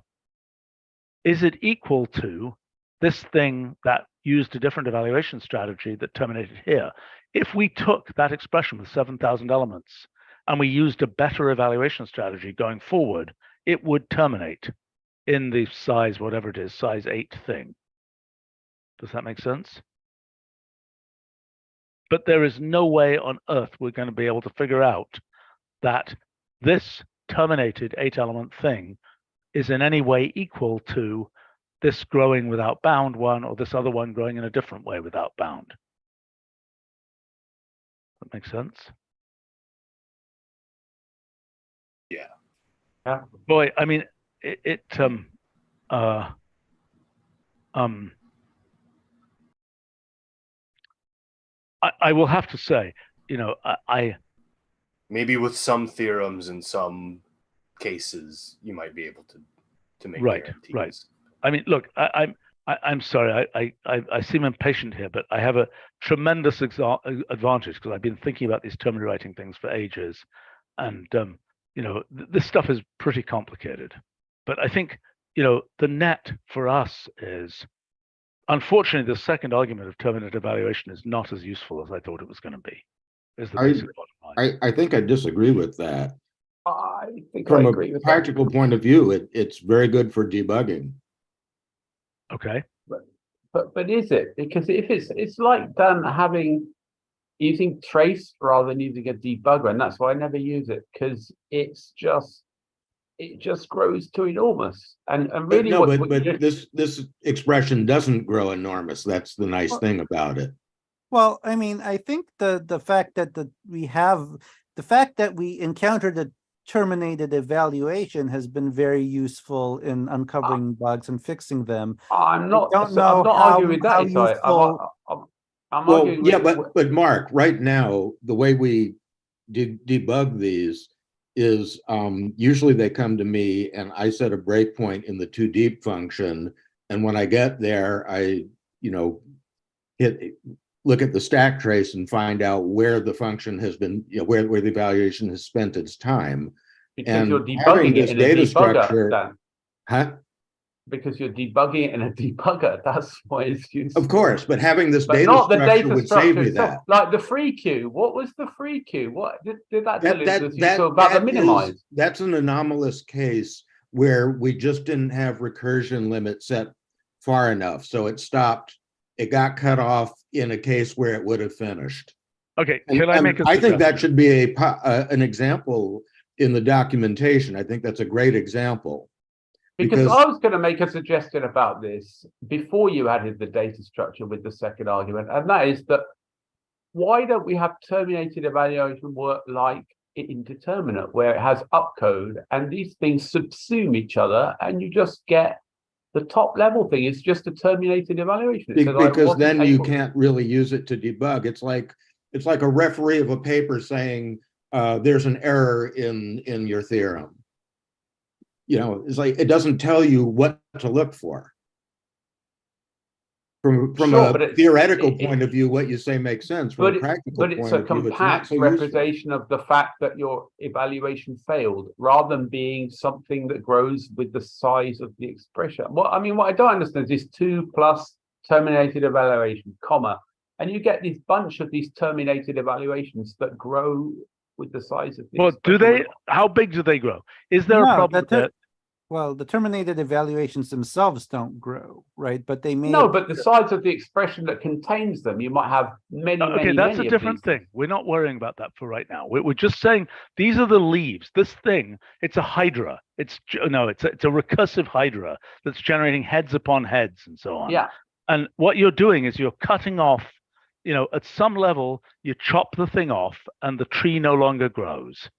Is it equal to this thing that used a different evaluation strategy that terminated here? If we took that expression with 7,000 elements and we used a better evaluation strategy going forward, it would terminate in the size, whatever it is, size 8 thing. Does that make sense? But there is no way on earth we're going to be able to figure out that this terminated 8-element thing is in any way equal to this growing without bound one or this other one growing in a different way without bound. That makes sense? Yeah. Boy, I mean, I will have to say, I maybe with some theorems in some cases you might be able to make Right, guarantees. right. I mean, look, I'm sorry, I seem impatient here, but I have a tremendous advantage because I've been thinking about these terminal writing things for ages, and this stuff is pretty complicated. But I think the net for us is, unfortunately, the second argument of terminated evaluation is not as useful as I thought it was going to be. Is the basic bottom line. I think I disagree with that. I think From I a agree with practical point of view, it's very good for debugging. Okay. But is it? Because if it's like using trace rather than using a debugger, and that's why I never use it, because it just grows too enormous. And really, but this expression doesn't grow enormous. That's the nice thing about it. Well, I mean, I think the fact that the fact that we encountered a terminated evaluation has been very useful in uncovering bugs and fixing them. I'm not arguing with that. I'm well, arguing yeah, with, but Mark, right now the way we debug these is usually they come to me and I set a breakpoint in the toDeep function, and when I get there, I look at the stack trace and find out where the function has been, where the evaluation has spent its time. because and you're debugging it in a data debugger, structure, Dan. huh? Because you're debugging it in a debugger. That's why it's useful. Of course, but having this But data not the structure data would structure save me itself. that. Like the free queue. What was the free queue? What did that tell you about the that minimize? That's an anomalous case where we just didn't have recursion limit set far enough, so it stopped. It got cut off in a case where it would have finished. Okay, can I make a I think that suggestion? should be an example in the documentation. I think that's a great example. Because I was going to make a suggestion about this before you added the data structure with the second argument, and that is that why don't we have terminated evaluation work like indeterminate, where it has upcode and these things subsume each other, and you just get the top level thing is just a terminated evaluation. Because then you can't really use it to debug. It's like a referee of a paper saying there's an error in your theorem. It's like it doesn't tell you what to look for. From a theoretical point of view, what you say makes sense. From a practical point of view, it's not so useful. But it's a compact representation of the fact that your evaluation failed, rather than being something that grows with the size of the expression. Well, I mean, what I don't understand is 2 plus terminated evaluation, comma, and you get this bunch of these terminated evaluations that grow with the size of the expression. Do they? How big do they grow? Is there a problem with that? Well, the terminated evaluations themselves don't grow, right? But they may. No, but the size of the expression that contains them, you might have many. Okay, that's a different thing. We're not worrying about that for right now. We're just saying these are the leaves. This thing, it's a hydra. It's a recursive hydra that's generating heads upon heads and so on. Yeah. And what you're doing is you're cutting off. At some level, you chop the thing off, and the tree no longer grows.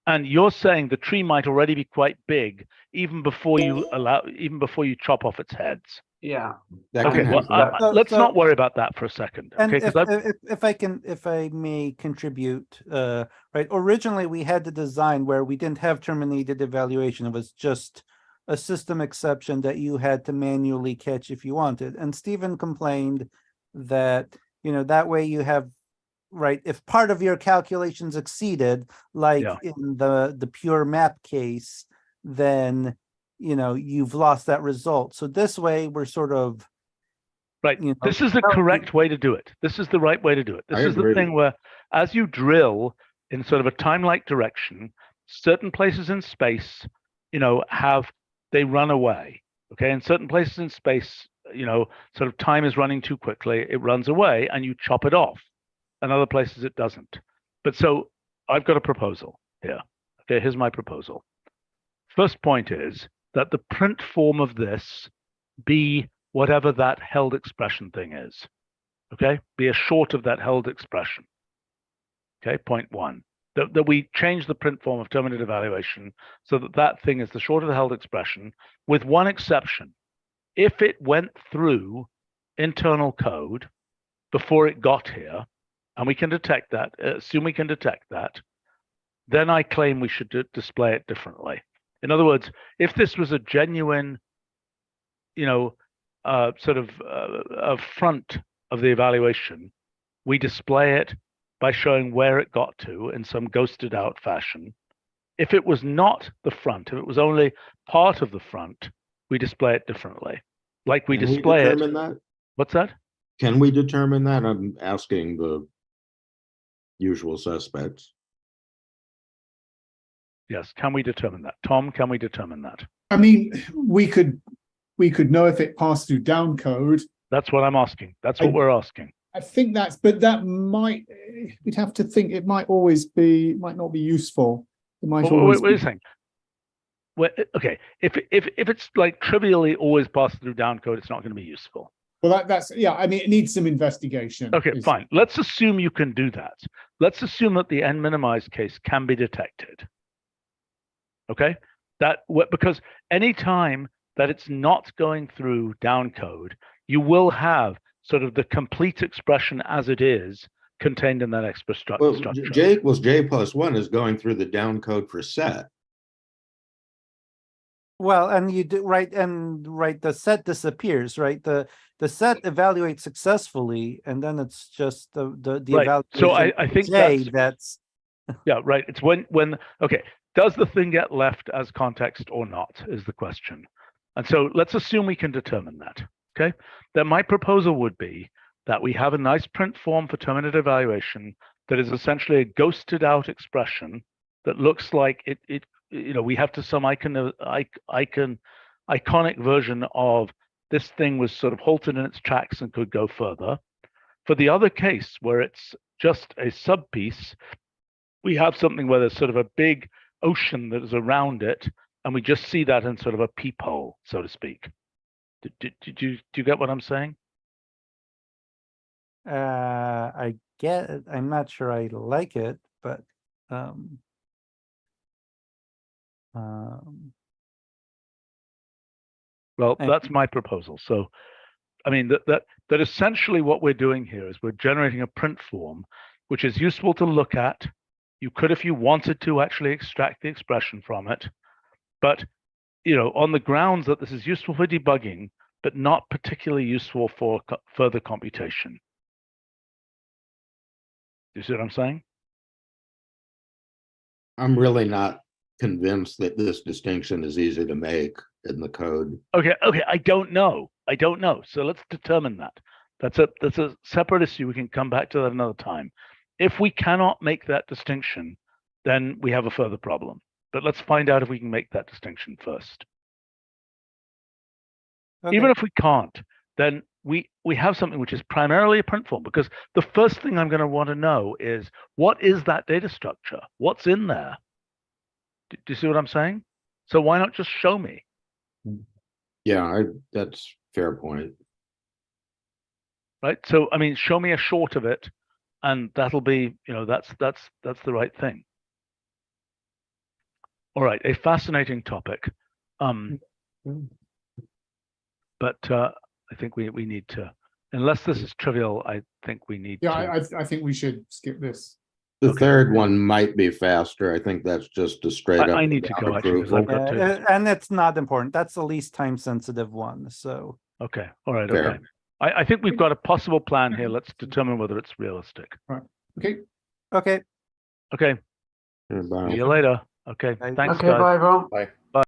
And you're saying the tree might already be quite big even before you chop off its heads. Yeah. Okay. Well, let's not worry about that for a second. And Okay. if I may contribute, right? Originally, we had the design where we didn't have terminated evaluation. It was just a system exception that you had to manually catch if you wanted. And Stephen complained that that way you have. Right, if part of your calculations exceeded, like in the pure map case, then you've lost that result. So this way we're sort of right. This is the correct way to do it. This is the right way to do it. This is the thing where, as you drill in sort of a time-like direction, certain places in space, they run away. Okay, in certain places in space, sort of time is running too quickly. It runs away, and you chop it off. And other places it doesn't. But so I've got a proposal here. Okay, here's my proposal. First point is that the print form of this be whatever that held expression thing is. Okay, be a short of that held expression. Okay, point one. That we change the print form of terminated evaluation so that thing is the short of the held expression, with one exception. If it went through internal code before it got here, and we can detect that, assume we can detect that, then I claim we should display it differently. In other words, if this was a genuine, sort of a front of the evaluation, we display it by showing where it got to in some ghosted out fashion. If it was not the front, if it was only part of the front, we display it differently. Like we display it. That? What's that? Can we determine that? I'm asking the usual suspects. Yes, can we determine that? Tom, can we determine that? I mean, we could know if it passed through down code. That's what I'm asking. That's what we're asking. I think but that might, we'd have to think it might not be useful. It might always wait a second. Well, okay, if it's like trivially always passed through down code, it's not going to be useful. Well, that's, yeah, I mean, it needs some investigation. Okay, fine. Let's assume you can do that. Let's assume that the n minimized case can be detected. Okay, because any time that it's not going through down code, you will have sort of the complete expression as it is contained in that ExprStruct structure. J equals J plus 1 is going through the down code for set. Well, and you do the set disappears, right? The set evaluates successfully, and then it's just the right. evaluation. So I think that's yeah, right. It's when okay, does the thing get left as context or not is the question. And so let's assume we can determine that. Okay, then my proposal would be that we have a nice print form for terminated evaluation that is essentially a ghosted out expression that looks like it we have to some iconic version of this thing was sort of halted in its tracks and could go further. For the other case where it's just a sub piece, we have something where there's sort of a big ocean that is around it, and we just see that in sort of a peephole, so to speak. Do you get what I'm saying? I get it. I'm not sure I like it, but well, that's my proposal. So, I mean, that essentially what we're doing here is we're generating a print form, which is useful to look at. You could, if you wanted to, actually extract the expression from it, but on the grounds that this is useful for debugging, but not particularly useful for further computation. You see what I'm saying? I'm really not convinced that this distinction is easy to make in the code. Okay, I don't know. So let's determine that. That's a separate issue. We can come back to that another time. If we cannot make that distinction, then we have a further problem. But let's find out if we can make that distinction first. Okay. Even if we can't, then we have something which is primarily a print form, because the first thing I'm going to want to know is, what is that data structure? What's in there? Do you see what I'm saying? So why not just show me? Yeah, that's fair point. Right. So I mean, show me a short of it, and that'll be, that's the right thing. All right, a fascinating topic. But I think we need to, unless this is trivial, I think we need to. Yeah, I think we should skip this. The third one might be faster. I think that's just a straight up. I need to go actually. And it's not important. That's the least time sensitive one. So okay, all right, fair. Okay. I think we've got a possible plan here. Let's determine whether it's realistic. Right. Okay. Okay. Okay. Bye. See you later. Okay. Thanks, Okay, guys. bye, everyone. Bye. Bye.